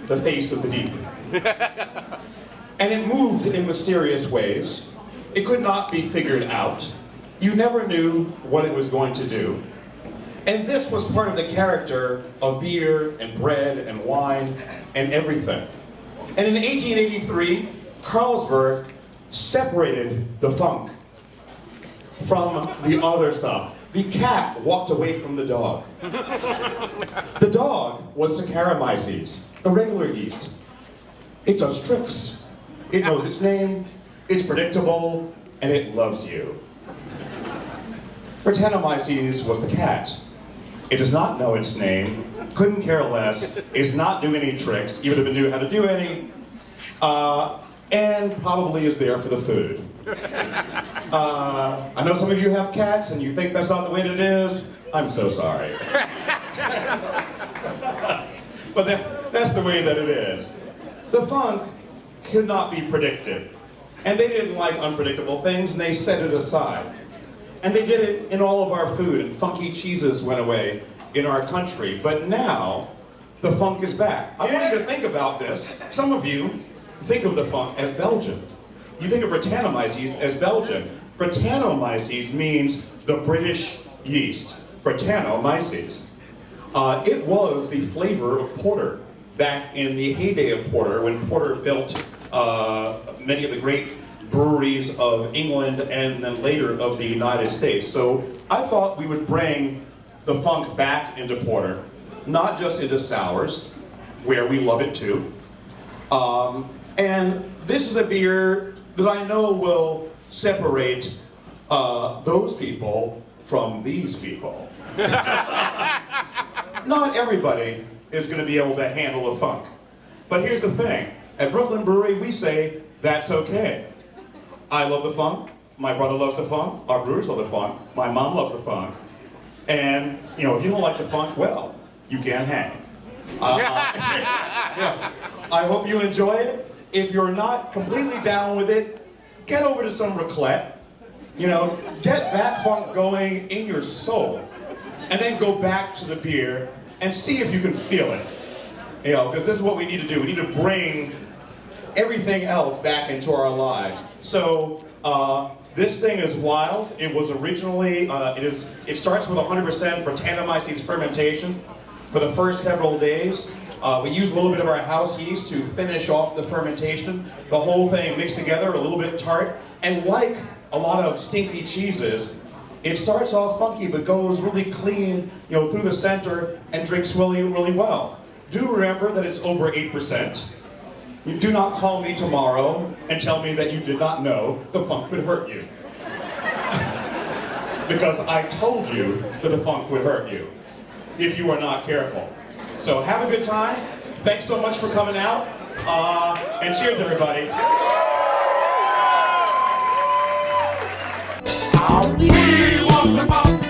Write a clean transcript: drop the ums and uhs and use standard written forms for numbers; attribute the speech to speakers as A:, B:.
A: the face of the deep. And it moved in mysterious ways. It could not be figured out. You never knew what it was going to do. And this was part of the character of beer and bread and wine and everything. And in 1883, Carlsberg separated the funk from the other stuff. The cat walked away from the dog. The dog was Saccharomyces, a regular yeast. It does tricks. It knows its name, it's predictable, and it loves you. Brettanomyces was the cat. It does not know its name, couldn't care less, is not doing any tricks, even if it knew how to do any, and probably is there for the food. I know some of you have cats and you think that's not the way it is. I'm so sorry. But that's the way that it is. The funk could not be predicted. And they didn't like unpredictable things, and they set it aside. And they did it in all of our food, and funky cheeses went away in our country. But now, the funk is back. I want you to think about this. Some of you think of the funk as Belgian. You think of Brettanomyces as Belgian. Brettanomyces means the British yeast. Brettanomyces. It was the flavor of porter back in the heyday of porter, when porter built many of the great breweries of England and then later of the United States. So I thought we would bring the funk back into porter, not just into sours, where we love it too. And this is a beer that I know will separate those people from these people. Not everybody is going to be able to handle the funk. But here's the thing. At Brooklyn Brewery, we say, that's okay. I love the funk. My brother loves the funk. Our brewers love the funk. My mom loves the funk. And, you know, if you don't like the funk, well, you can't hang. Yeah. I hope you enjoy it. If you're not completely down with it, get over to some raclette. You know, get that funk going in your soul. And then go back to the beer and see if you can feel it. You know, because this is what we need to do. We need to bring everything else back into our lives. So this thing is wild. It was originally, it starts with 100% Brettanomyces fermentation for the first several days. We use a little bit of our house yeast to finish off the fermentation. The whole thing mixed together, a little bit tart. And like a lot of stinky cheeses, it starts off funky but goes really clean, you know, through the center and drinks really, really well. Do remember that it's over 8%. You do not call me tomorrow and tell me that you did not know the funk would hurt you. Because I told you that the funk would hurt you if you are not careful. So have a good time. Thanks so much for coming out. And cheers, everybody.
B: We want the funk.